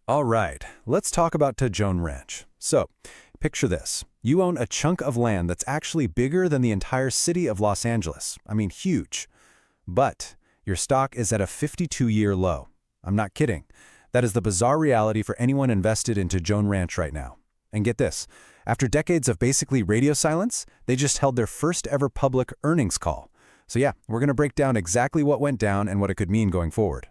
All right, let's talk about Tejon Ranch. So, picture this. You own a chunk of land that's actually bigger than the entire city of Los Angeles. I mean, huge. But your stock is at a 52-year low. I'm not kidding. That is the bizarre reality for anyone invested in Tejon Ranch right now. And get this, after decades of basically radio silence, they just held their first ever public earnings call. So yeah, we're going to break down exactly what went down and what it could mean going forward.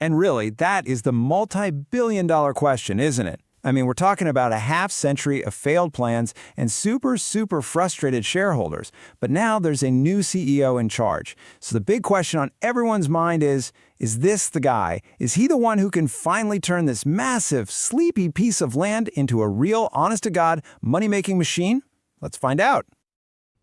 And really, that is the multi-billion-dollar question, isn't it? I mean, we're talking about a half-century of failed plans and super frustrated shareholders. But now there's a new CEO in charge. So the big question on everyone's mind is this the guy? Is he the one who can finally turn this massive, sleepy piece of land into a real, honest-to-God, money-making machine? Let's find out.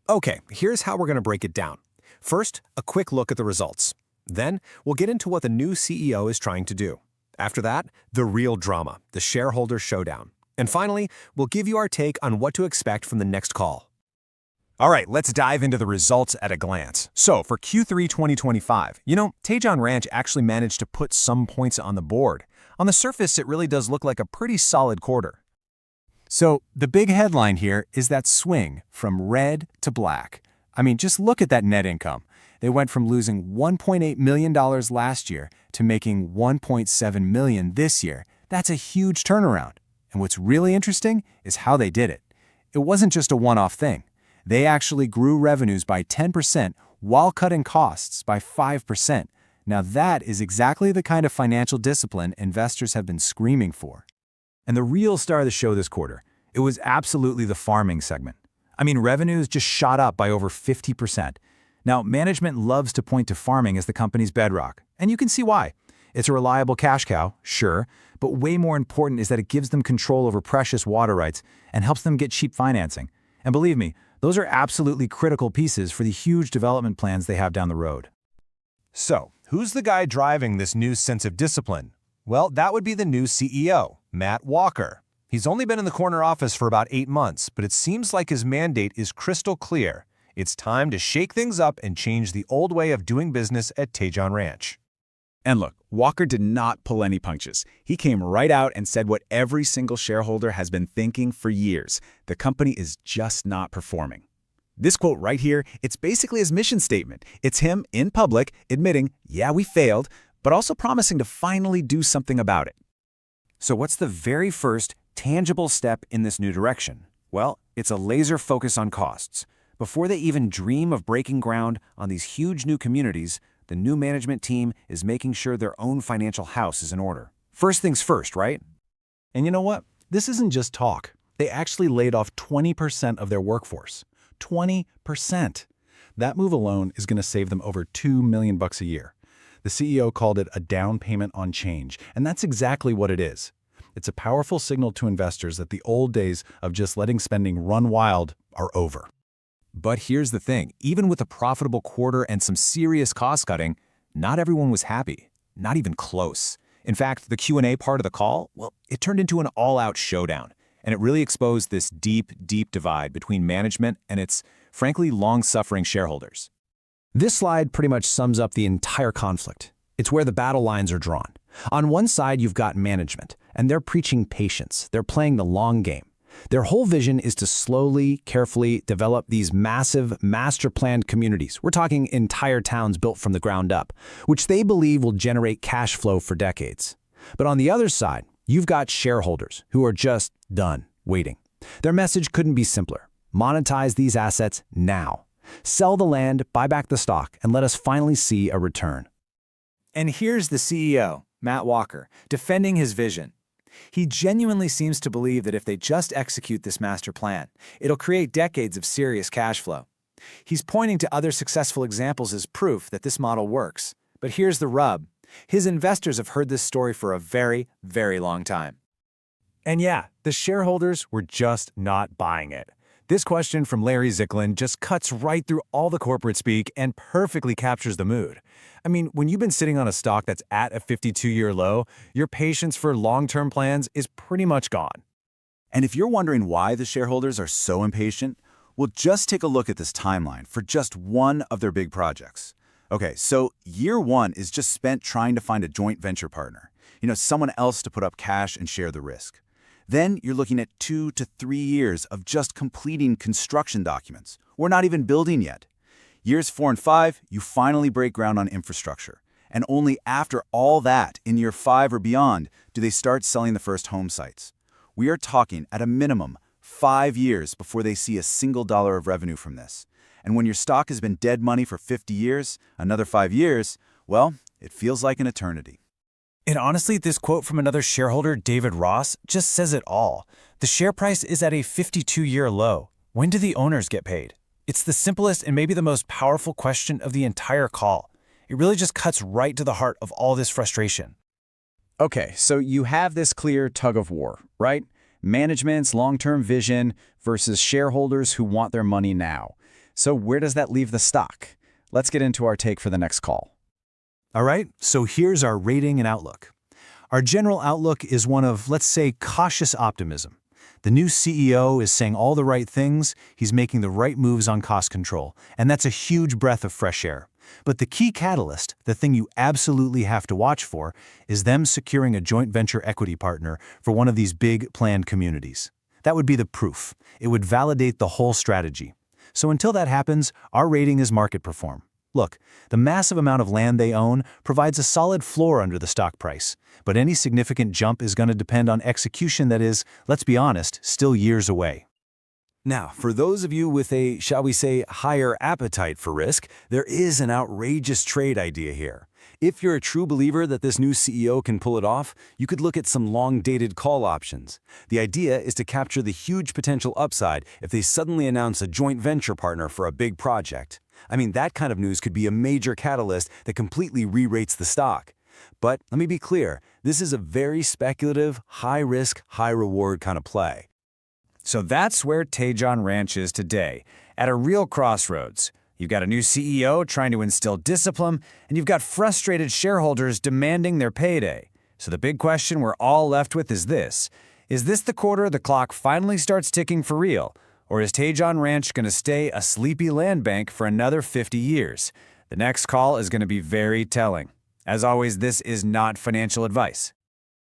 Okay, here's how we're going to break it down. First, a quick look at the results. Then, we'll get into what the new CEO is trying to do. After that, the real drama, the shareholder showdown. And finally, we'll give you our take on what to expect from the next call. All right, let's dive into the results at a glance. So, for Q3 2025, Tejon Ranch actually managed to put some points on the board. On the surface, it really does look like a pretty solid quarter. So, the big headline here is that swing from red to black. I mean, just look at that net income. They went from losing $1.8 million last year to making $1.7 million this year. That's a huge turnaround. And what's really interesting is how they did it. It wasn't just a one-off thing. They actually grew revenues by 10% while cutting costs by 5%. Now that is exactly the kind of financial discipline investors have been screaming for. And the real star of the show this quarter, it was absolutely the farming segment. I mean, revenues just shot up by over 50%. Now, management loves to point to farming as the company's bedrock, and you can see why. It's a reliable cash cow, sure, but way more important is that it gives them control over precious water rights and helps them get cheap financing. And believe me, those are absolutely critical pieces for the huge development plans they have down the road. So, who's the guy driving this new sense of discipline? Well, that would be the new CEO, Matt Walker. He's only been in the corner office for about 8 months, but it seems like his mandate is crystal clear. It's time to shake things up and change the old way of doing business at Tejon Ranch. And look, Walker did not pull any punches. He came right out and said what every single shareholder has been thinking for years. The company is just not performing. This quote right here, it's basically his mission statement. It's him in public admitting, yeah, we failed, but also promising to finally do something about it. So what's the very first tangible step in this new direction? Well, it's a laser focus on costs. Before they even dream of breaking ground on these huge new communities, the new management team is making sure their own financial house is in order. First things first, right? And you know what? This isn't just talk. They actually laid off 20% of their workforce. 20%. That move alone is going to save them over $2 million a year. The CEO called it a down payment on change, and that's exactly what it is. It's a powerful signal to investors that the old days of just letting spending run wild are over. But here's the thing, even with a profitable quarter and some serious cost-cutting, not everyone was happy, not even close. In fact, the Q&A part of the call, well, it turned into an all-out showdown, and it really exposed this deep divide between management and its, frankly, long-suffering shareholders. This slide pretty much sums up the entire conflict. It's where the battle lines are drawn. On one side, you've got management, and they're preaching patience. They're playing the long game. Their whole vision is to slowly, carefully develop these massive, master-planned communities. We're talking entire towns built from the ground up, which they believe will generate cash flow for decades. But on the other side, you've got shareholders who are just done waiting. Their message couldn't be simpler. Monetize these assets now. Sell the land, buy back the stock, and let us finally see a return. And here's the CEO, Matt Walker, defending his vision. He genuinely seems to believe that if they just execute this master plan, it'll create decades of serious cash flow. He's pointing to other successful examples as proof that this model works. But here's the rub. His investors have heard this story for a very long time. And yeah, the shareholders were just not buying it. This question from Larry Zicklin just cuts right through all the corporate speak and perfectly captures the mood. I mean, when you've been sitting on a stock that's at a 52-year low, your patience for long-term plans is pretty much gone. And if you're wondering why the shareholders are so impatient, well, just take a look at this timeline for just one of their big projects. Okay, so year one is just spent trying to find a joint venture partner. someone else to put up cash and share the risk. Then you're looking at 2 to 3 years of just completing construction documents, or not even building yet. Years 4 and 5, you finally break ground on infrastructure. And only after all that, in year 5 or beyond, do they start selling the first home sites. We are talking, at a minimum, 5 years before they see a single dollar of revenue from this. And when your stock has been dead money for 50 years, another 5 years, well, it feels like an eternity. And honestly, this quote from another shareholder, David Ross, just says it all. The share price is at a 52-year low. When do the owners get paid? It's the simplest and maybe the most powerful question of the entire call. It really just cuts right to the heart of all this frustration. Okay, so you have this clear tug of war, right? Management's long-term vision versus shareholders who want their money now. So where does that leave the stock? Let's get into our take for the next call. All right, so here's our rating and outlook. Our general outlook is one of, let's say, cautious optimism. The new CEO is saying all the right things, he's making the right moves on cost control, and that's a huge breath of fresh air. But the key catalyst, the thing you absolutely have to watch for, is them securing a joint venture equity partner for one of these big planned communities. That would be the proof. It would validate the whole strategy. So until that happens, our rating is market perform. Look, the massive amount of land they own provides a solid floor under the stock price, but any significant jump is going to depend on execution that is, let's be honest, still years away. Now, for those of you with a, shall we say, higher appetite for risk, there is an outrageous trade idea here. If you're a true believer that this new CEO can pull it off, you could look at some long-dated call options. The idea is to capture the huge potential upside if they suddenly announce a joint venture partner for a big project. I mean, that kind of news could be a major catalyst that completely re-rates the stock. But let me be clear, this is a very speculative, high-risk, high-reward kind of play. So that's where Tejon Ranch is today, at a real crossroads. You've got a new CEO trying to instill discipline, and you've got frustrated shareholders demanding their payday. So the big question we're all left with is this. Is this the quarter the clock finally starts ticking for real? Or is Tejon Ranch going to stay a sleepy land bank for another 50 years? The next call is going to be very telling. As always, this is not financial advice.